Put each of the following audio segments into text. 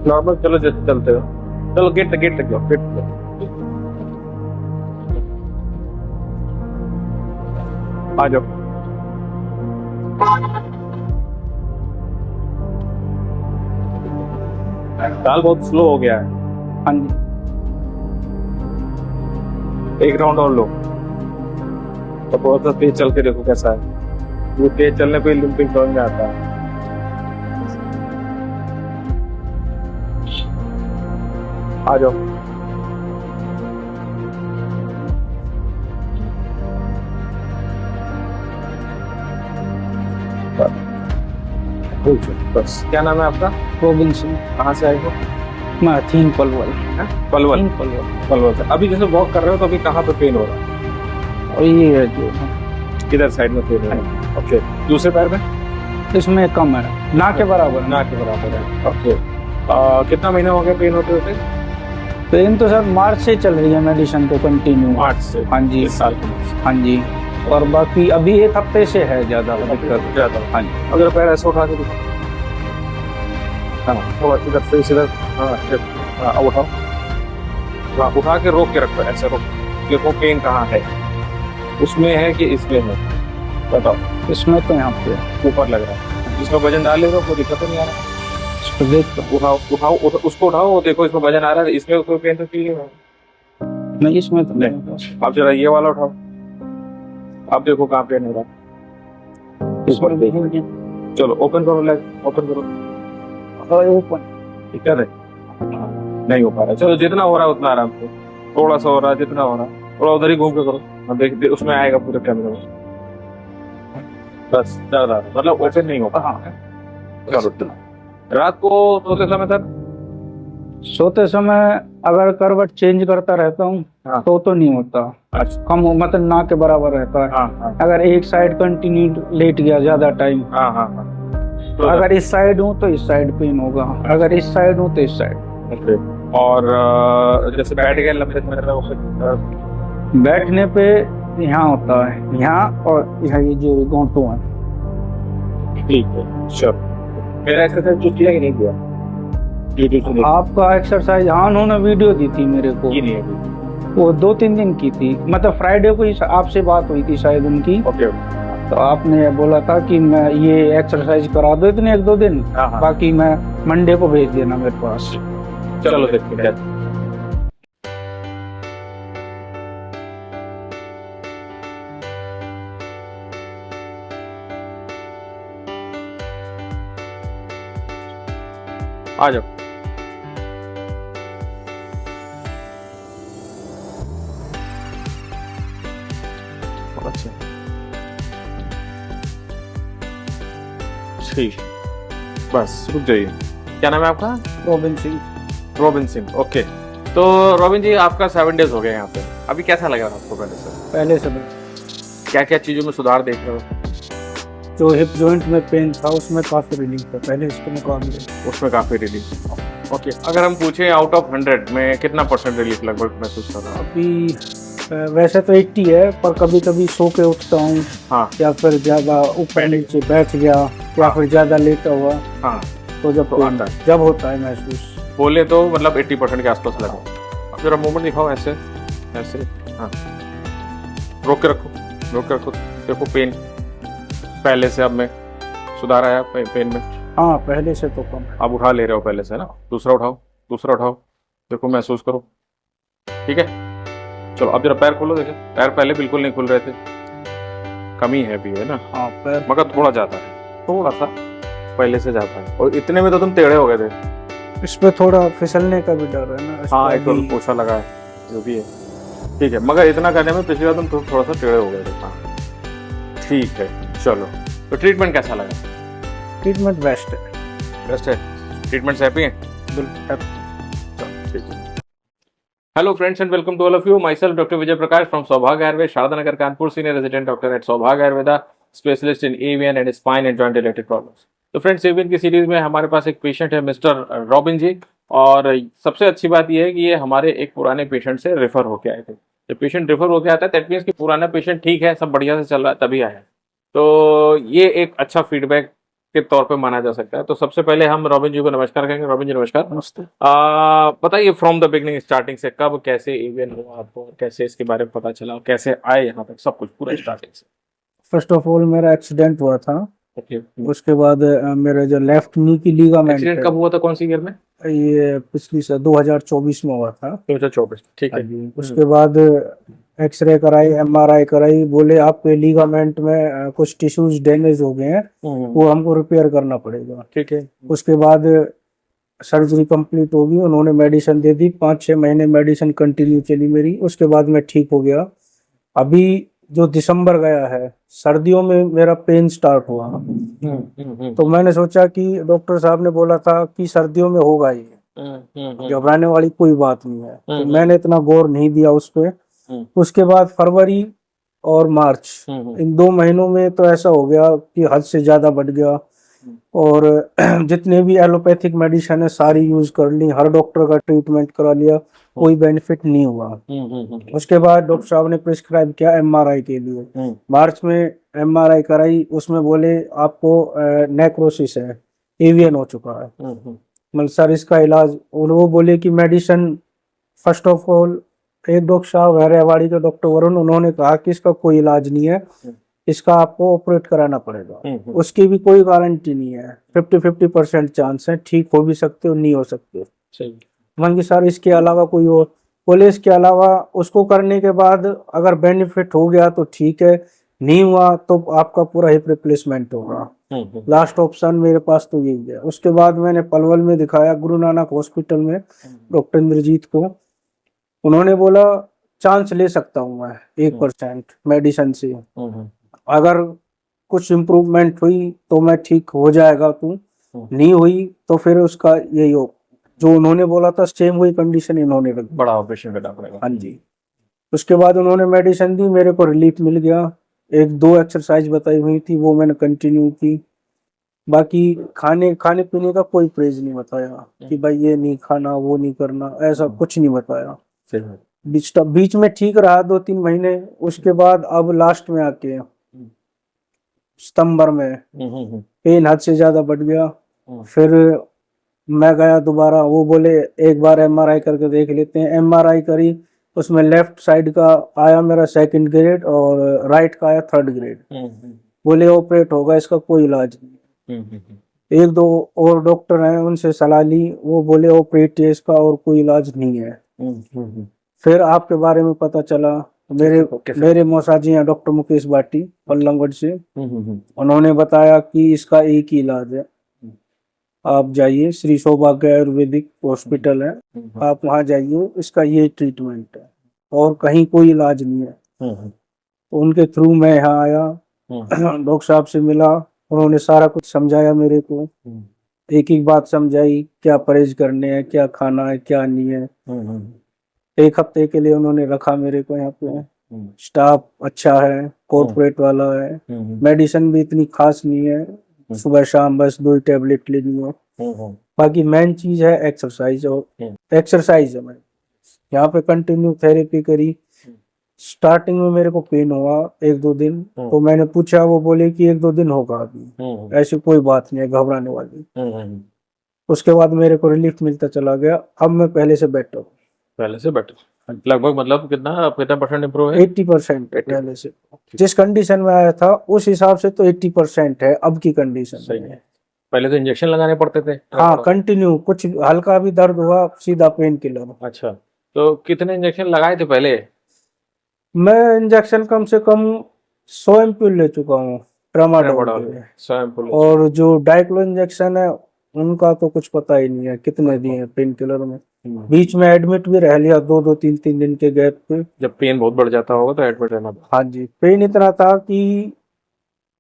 Normal चलो, जैसे चलते हो। चलो गेट तक, गेट तक जाओ, गेट तक। आ जाओ। दाल बहुत स्लो हो गया है। हाँ जी। एक राउंड और लो, तो थोड़ा सा तेज चल के देखो कैसा है। वो तेज चलने पे लिम्पिंग समझ में आता है। आ जाओ। बस। क्या नाम है आपका? गोविंद सिंह। कहाँ से आए हो? मैं थीन पलवल। पलवल। थीन पलवल। पलवल से। अभी जैसे वॉक कर रहे हो तो अभी कहाँ पे पेन हो रहा है? और ये है जो किधर साइड में पेन हो रहा है? ओके। दूसरे पैर में? इसमें कम है, ना के बराबर है। ना के बराबर है। ओके। कितना महीना हो गया पेन होते होते? पेन तो सर मार्च से चल रही है मेडिसिन पे कंटिन्यू। मार्च से? हाँ जी। इस साल के? हाँ जी। और बाकी अभी एक हफ्ते से है ज्यादा दिक्कत। ज्यादा? हाँ जी। अगर पैर ऐसे उठा के दिखाओ। हाँ, थोड़ा इधर से इधर। हाँ, हाँ, उठाओ। हाँ, उठा के रोक के रखो, ऐसे रोक। देखो पेन कहाँ है, उसमें है कि इसमें है? बताओ। इसमें तो यहाँ पे है। ऊपर लग रहा है। जिसमें वजन डाले हो कोई दिक्कत तो नहीं आ रहा? इसको देख कर उठाओ, उसको उठाओ। वो देखो इसमें वजन आ रहा है, इसमें कोई पेन तो फील नहीं। नहीं, इसमें तो नहीं। आप जरा ये वाला उठाओ, आप देखो कहाँ पेन हो रहा है। इसमें भी है। चलो ओपन करो, लेग ओपन करो। और ओपन। ठीक है? नहीं हो पा रहा है। चलो जितना हो रहा है उतना आराम से, थोड़ा सा हो रहा है, जितना हो रहा है थोड़ा उधर ही घूम के करो। हाँ, देख उसमें आएगा पूरे कैमरे में। बस ज्यादा मतलब ओपन नहीं हो पा रहा है। चलो रात को सोते समय तक? सोते समय अगर करवट चेंज करता रहता हूँ हाँ। तो नहीं होता। अच्छा। कम मतलब ना के बराबर रहता है। हाँ हाँ अगर एक साइड कंटिन्यू लेट गया ज्यादा टाइम, हाँ हाँ हाँ। तो अगर इस साइड हूँ तो इस साइड पेन होगा, अगर इस साइड हूँ तो इस साइड। ओके। और जैसे बैठ गए लंबे समय तक? बैठने पे यहाँ होता है, यहाँ और यहाँ ये जो घोंटू है। ठीक है, चलो। मेरा एक्सरसाइज जो किया कि नहीं किया? ये देखो, देखो। आपका एक्सरसाइज, हाँ उन्होंने वीडियो दी थी मेरे को। ये नहीं है अभी। वो 2-3 दिन की थी, मतलब फ्राइडे को ही आपसे बात हुई थी शायद उनकी। ओके। तो आपने बोला था कि मैं ये एक्सरसाइज करा दो इतने 1-2 दिन, हाँ हाँ। बाकी मैं मंडे को भेज देना मेरे पास। चलो देखते हैं। आ जाओ। अच्छा, ठीक। बस रुक जाइए। क्या नाम है आपका? गोविंद सिंह। रोबिन सिंह। ओके। तो रोबिन जी, आपका 7 डेज हो गए यहाँ पे। अभी कैसा लगा आपको पहले से? पहले से क्या क्या चीजों में सुधार देख रहे हो? जो हिप जॉइंट में पेन था उसमें काफी रिलीफ था पहले इसके मुकाबले। उसमें काफी रिलीफ। ओके। अगर हम पूछें आउट ऑफ 100 में कितना % रिलीफ लगभग महसूस कर रहा हूँ? अभी वैसे तो 80 है, पर कभी कभी सो के उठता हूँ। हाँ या फिर ज्यादा ऊपर नीचे बैठ गया, या हाँ। फिर ज्यादा लेटा हुआ, हाँ। तो जब तो आता है। जब होता है महसूस। बोले तो मतलब 80% के आसपास लगा। अब जरा मूवमेंट दिखाओ, ऐसे ऐसे। हाँ, रोक के रखो, रोक के रखो। देखो पेन पहले से अब में सुधार आया पेन में? हाँ, पहले से तो कम है। आप उठा ले रहे हो पहले से ना? दूसरा उठाओ, दूसरा उठाओ। देखो महसूस करो। ठीक है, चलो अब जरा पैर खोलो। देखो पैर पहले बिल्कुल नहीं खुल रहे थे, कमी है भी, है ना? हाँ, पैर मगर थोड़ा ज्यादा है, थोड़ा सा पहले से ज्यादा है। और इतने में तो तुम टेढ़े हो गए थे। इस पे थोड़ा फिसलने का भी डर है ना। इस हाँ, पे एक तो अभी- पोछा लगा है, जो भी है। ठीक है, मगर इतना करने में पिछली बार तुम थोड़ा सा टेढ़े हो गए थे। हाँ ठीक है, चलो। तो ट्रीटमेंट कैसा लगा? ट्रीटमेंट बेस्ट है। बेस्ट है? ट्रीटमेंट से हैप्पी है? बिल्कुल। चलो ठीक है। Hello friends and welcome to all of you. Myself Dr. Vijay Prakash from Saubhag Ayurveda, Shardanagar, Kanpur, senior resident doctor at Saubhag Ayurveda, specialist in AVN and spine and joint related problems. तो friends, avian की series में हमारे पास एक patient है mister robin जी। और सबसे अच्छी बात यह है कि ये हमारे एक पुराने पेशेंट से रेफर होके आए थे। जब पेशेंट रेफर होके आता है दैट मीन्स कि पुराना पेशेंट ठीक है, सब बढ़िया से चल रहा है, तभी आया है। तो ये एक अच्छा फीडबैक के तौर पे माना जा सकता है। तो सबसे पहले हम रॉबिन जी को नमस्कार कहेंगे। रॉबिन जी नमस्कार। नमस्ते। बताइए फ्रॉम द बिगनिंग, स्टार्टिंग से कब कैसे इवेंट हुआ आपको, कैसे इसके बारे में पता चला, कैसे आए यहाँ तक, सब कुछ पूरा स्टार्टिंग से। फर्स्ट ऑफ ऑल मेरा एक्सीडेंट हुआ था। ओके। उसके बाद मेरे जो लेफ्ट नी की लीगामेंट एक्सीडेंट है, कब हुआ था, कौन सी ईयर में? ये पिछली से 2024 में हुआ था। 2024, ठीक हाँ है। जी। उसके बाद एक्सरे कराई, एमआरआई कराई, बोले आपके लीगामेंट में कुछ टिश्यूज डैमेज हो गए हैं, वो हमको रिपेयर करना पड़ेगा। ठीक है। उसके बाद सर्जरी कंप्लीट होगी, उन्होंने मेडिसिन दे दी, 5-6 महीने मेडिसिन कंटिन्यू चली मेरी। उसके बाद मैं ठीक हो गया। अभी जो दिसंबर गया है, सर्दियों में मेरा पेन स्टार्ट हुआ। तो मैंने सोचा कि डॉक्टर साहब ने बोला था कि सर्दियों में होगा ये, घबराने वाली कोई बात नहीं है। तो मैंने इतना गौर नहीं दिया उस पे। उसके बाद फरवरी और मार्च, इन 2 महीनों में तो ऐसा हो गया कि हद से ज्यादा बढ़ गया। और जितने भी एलोपैथिक मेडिसिन है सारी यूज कर ली, हर डॉक्टर का ट्रीटमेंट करा लिया, कोई बेनिफिट नहीं हुआ। उसके बाद डॉक्टर साहब ने प्रिस्क्राइब किया एमआरआई के लिए। मार्च में एमआरआई कराई, उसमें बोले आपको नेक्रोसिस है, एवियन हो चुका है। मतलब सर इसका इलाज, और वो बोले कि मेडिसिन, फर्स्ट ऑफ ऑल एक डॉक्टर साहब है रेवाड़ी के, डॉक्टर वरुण, उन्होंने कहा कि इसका कोई इलाज नहीं है, इसका आपको ऑपरेट कराना पड़ेगा। उसकी भी कोई गारंटी नहीं है, 50-50% चांस है, ठीक हो भी सकते हो, नहीं हो सकते। सही। मन सर इसके अलावा कोई और, बोले इसके अलावा उसको करने के बाद अगर बेनिफिट हो गया तो ठीक है, नहीं हुआ तो आपका पूरा हिप रिप्लेसमेंट होगा। लास्ट ऑप्शन मेरे पास तो यही है। उसके बाद मैंने पलवल में दिखाया, गुरु नानक हॉस्पिटल में, डॉक्टर इंद्रजीत को। उन्होंने बोला चांस ले सकता हूँ मैं 1% मेडिसिन से, अगर कुछ इम्प्रूवमेंट हुई तो मैं ठीक हो जाएगा तू, नहीं हुई तो फिर उसका यही हो, जो उन्होंने बोला था सेम वही कंडीशन इन्होंने रख दी। बड़ा ऑपरेशन करना पड़ेगा। हाँ जी। उसके बाद उन्होंने मेडिसिन दी, मेरे को रिलीफ मिल गया। 1-2 एक्सरसाइज बताई हुई थी, वो मैंने कंटिन्यू की। बाकी खाने पीने का कोई परहेज नहीं बताया कि भाई ये नहीं खाना, वो नहीं करना, ऐसा कुछ नहीं बताया। बीच में ठीक रहा 2-3 महीने। उसके बाद अब लास्ट में आके सितंबर में पेन हद से ज्यादा बढ़ गया। फिर मैं गया दोबारा, वो बोले एक बार एमआरआई करके देख लेते हैं। एमआरआई करी, उसमें लेफ्ट साइड का आया मेरा 2nd ग्रेड और राइट का आया 3rd ग्रेड। बोले ऑपरेट होगा, इसका कोई इलाज नहीं। 1-2 और डॉक्टर हैं, उनसे सलाह ली, वो बोले ऑपरेट है इसका और कोई इलाज नहीं है। फिर आपके बारे में पता चला, मेरे मौसा जी हैं डॉक्टर मुकेश भाटी पल्लमगढ़ से, उन्होंने बताया कि इसका एक ही इलाज है, आप जाइए, श्री सौभाग्य आयुर्वेदिक हॉस्पिटल है, आप वहां जाइए, इसका ये ट्रीटमेंट है और कहीं कोई इलाज नहीं है। तो उनके थ्रू मैं यहाँ आया, डॉक्टर साहब से मिला, उन्होंने सारा कुछ समझाया मेरे को, एक एक बात समझाई, क्या परहेज करने हैं, क्या खाना है, क्या नहीं है। 1 हफ्ते के लिए उन्होंने रखा मेरे को यहाँ पे। स्टाफ अच्छा है, कॉर्पोरेट वाला है, मेडिसिन भी इतनी खास नहीं है, सुबह शाम बस 2 ही टैबलेट लेनी हो। बाकी मेन चीज है एक्सरसाइज, और एक्सरसाइज है। मैं यहाँ पे कंटिन्यू थेरेपी करी। स्टार्टिंग में मेरे को पेन हुआ 1-2 दिन, तो मैंने पूछा, वो बोले कि 1-2 दिन होगा अभी, ऐसी कोई बात नहीं है घबराने वाली। उसके बाद मेरे को रिलीफ मिलता चला गया, अब मैं पहले से बेटर हूँ। पहले से बेटर लगभग, मतलब कितना परसेंट इम्प्रूव है? 80% पहले से। जिस कंडीशन में आया था उस हिसाब से तो 80% है अब की कंडीशन सही है। पहले तो इंजेक्शन लगाने पड़ते थे? हाँ, कंटिन्यू, कुछ हल्का भी दर्द हुआ सीधा पेन किलर। अच्छा, तो कितने इंजेक्शन लगाए थे पहले? मैं इंजेक्शन कम से कम 100 एम्पूल ले चुका हूँ ट्रामाडोल के। 100 एम्पूल। और जो डाइक्लो इंजेक्शन है उनका तो कुछ पता ही नहीं है कितने दिए हैं पेन किलर में। बीच में एडमिट भी रह लिया 2-2 3-3 दिन के गैप पे। जब पेन बहुत बढ़ जाता होगा तो एडमिट रहना पड़ता। हाँ जी, पेन इतना था कि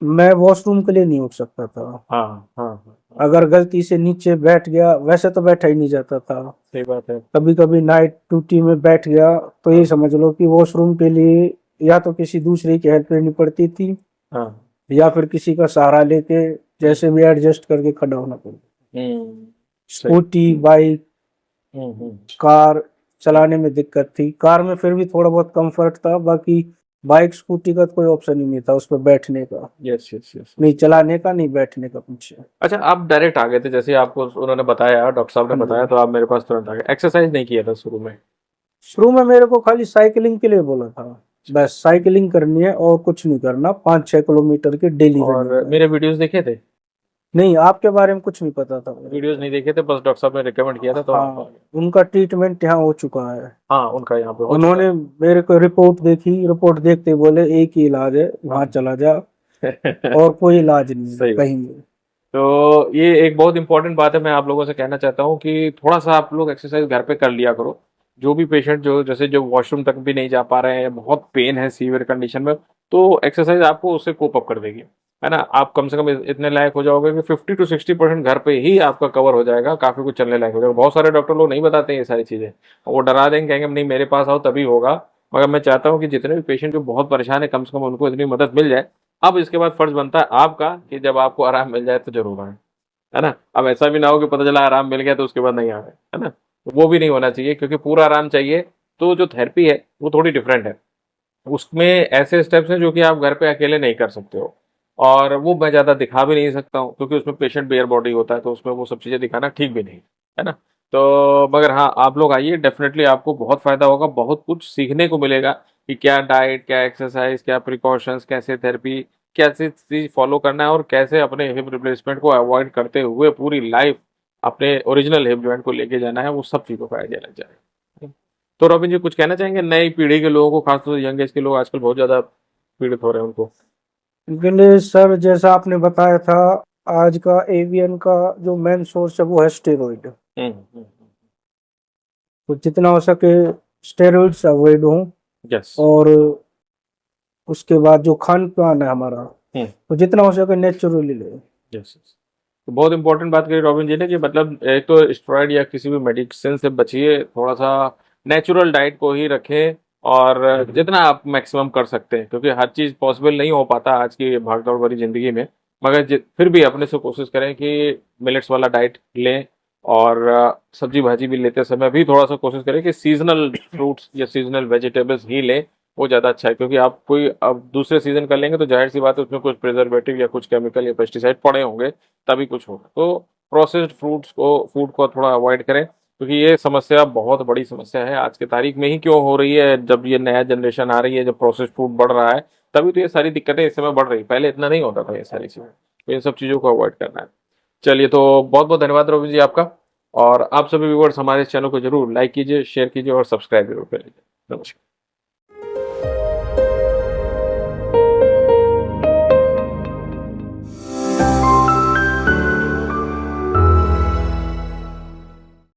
मैं वॉशरूम के लिए नहीं उठ सकता था। हाँ। अगर गलती से नीचे बैठ गया, वैसे तो बैठा ही नहीं जाता था। सही बात है। कभी कभी नाइट ड्यूटी में बैठ गया तो ये समझ लो कि वॉशरूम के लिए या तो किसी दूसरे की हेल्प लेनी पड़ती थी, या फिर किसी का सहारा लेके जैसे भी एडजस्ट करके खड़ा होना पड़ता। स्कूटी, बाइक, कार चलाने में दिक्कत थी। कार में फिर भी थोड़ा बहुत कंफर्ट था, बाकी बाइक स्कूटी का तो कोई ऑप्शन ही नहीं था उस पर बैठने का, यस यस यस। नहीं चलाने का नहीं बैठने का पीछे। अच्छा, आप डायरेक्ट आ गए थे, जैसे आपको उन्होंने बताया, डॉक्टर साहब ने हाँ बताया, जी। तो आप मेरे पास तुरंत आ गए। एक्सरसाइज नहीं किया था शुरू में? शुरू में मेरे को खाली साइकिलिंग के लिए बोला था, बस साइकिलिंग करनी है और कुछ नहीं करना, 5-6 किलोमीटर की डेली रनिंग और है। मेरे वीडियोस देखे थे? नहीं, आपके बारे में कुछ नहीं पता था मेरे वीडियोस को। नहीं देखे थे, बस डॉक्टर साहब ने रिकमेंड किया था तो आप आ हाँ, गए। उनका ट्रीटमेंट यहाँ हो चुका है। हाँ, उनका यहाँ पे हो चुका उन्होंने मेरे को रिपोर्ट देखी, रिपोर्ट देखते ही बोले एक ही इलाज है, वहां चला जा, है। और कोई इलाज नहीं है सही बात। कहीं भी। तो ये एक बहुत इंपॉर्टेंट बात है, मैं आप लोगों से कहना चाहता हूँ कि थोड़ा सा आप लोग एक्सरसाइज घर पे कर लिया करो। जो भी पेशेंट जो जैसे जो वॉशरूम तक भी नहीं जा पा रहे हैं या बहुत पेन है सीवियर कंडीशन में, तो एक्सरसाइज आपको उससे कोप अप कर देगी, है ना। आप कम से कम इतने लायक हो जाओगे कि 50 to 60% घर पे ही आपका कवर हो जाएगा, काफी कुछ चलने लायक हो जाएगा। बहुत सारे डॉक्टर लोग नहीं बताते हैं ये सारी चीजें, वो डरा देंगे, कहेंगे नहीं मेरे पास आओ तभी होगा। मगर मैं चाहता हूँ कि जितने भी पेशेंट जो बहुत परेशान है, कम से कम उनको इतनी मदद मिल जाए। अब इसके बाद फर्ज बनता है आपका कि जब आपको आराम मिल जाए तो जरूर आए, है ना। अब ऐसा भी ना हो कि पता चला आराम मिल गया तो उसके बाद नहीं आ रहे, है ना। वो भी नहीं होना चाहिए, क्योंकि पूरा आराम चाहिए। तो जो थेरेपी है वो थोड़ी डिफरेंट है, उसमें ऐसे स्टेप्स हैं जो कि आप घर पे अकेले नहीं कर सकते हो। और वो मैं ज़्यादा दिखा भी नहीं सकता हूँ, क्योंकि उसमें पेशेंट बेयर बॉडी होता है, तो उसमें वो सब चीज़ें दिखाना ठीक भी नहीं है ना। तो मगर हाँ, आप लोग आइए, डेफिनेटली आपको बहुत फायदा होगा, बहुत कुछ सीखने को मिलेगा कि क्या डाइट, क्या एक्सरसाइज, क्या प्रिकॉशंस, कैसे थेरेपी, कैसे चीज फॉलो करना है, और कैसे अपने हिप रिप्लेसमेंट को अवॉइड करते हुए पूरी लाइफ अपने ओरिजिनल हिप जॉइंट को लेके जाना है, वो सब चीज़ों का आइडिया लग जाएगा। तो रॉबिन जी, कुछ कहना चाहेंगे नई पीढ़ी के लोगों को, खासतौर से यंग एज के लोग आजकल बहुत ज्यादा पीड़ित हो रहे हैं उनको? इनके लिए सर, जैसा आपने बताया था, आज का एवियन का जो मेन सोर्स है वो है स्टेरॉइड। हम्म। तो जितना हो सके स्टेरॉइड्स अवॉइड हो, यस। और उसके बाद जो खान पान है हमारा, हम्म। तो जितना हो सके नेचुरली ले। Yes yes. तो बहुत इंपॉर्टेंट बात करी रॉबिन जी ने, कि मतलब एक तो स्टेरॉइड या किसी भी मेडिसिन से बचिए, थोड़ा सा नेचुरल डाइट को ही रखें, और जितना आप मैक्सिमम कर सकते हैं, क्योंकि हर चीज़ पॉसिबल नहीं हो पाता आज की भागदौड़ भरी जिंदगी में। मगर फिर भी अपने से कोशिश करें कि मिलेट्स वाला डाइट लें, और सब्जी भाजी भी लेते समय भी थोड़ा सा कोशिश करें कि सीजनल फ्रूट्स या सीजनल वेजिटेबल्स ही लें। वो ज़्यादा अच्छा है, क्योंकि आप कोई अब दूसरे सीजन का लेंगे तो जाहिर सी बात है उसमें कुछ प्रिजर्वेटिव या कुछ केमिकल या पेस्टिसाइड पड़े होंगे, तभी कुछ होगा। तो प्रोसेस्ड फ्रूट्स को, फूड को थोड़ा अवॉइड करें, क्योंकि ये समस्या बहुत बड़ी समस्या है आज के तारीख में ही। क्यों हो रही है? जब ये नया जनरेशन आ रही है, जब प्रोसेस्ड फूड बढ़ रहा है, तभी तो ये सारी दिक्कतें इस समय बढ़ रही है। पहले इतना नहीं होता था ये सारी चीजें, तो इन सब चीजों को अवॉइड करना है। चलिए, तो बहुत बहुत धन्यवाद रवि जी आपका। और आप सभी व्यूअर्स हमारे इस चैनल को जरूर लाइक कीजिए, शेयर कीजिए और सब्सक्राइब जरूर कर लीजिए। नमस्कार।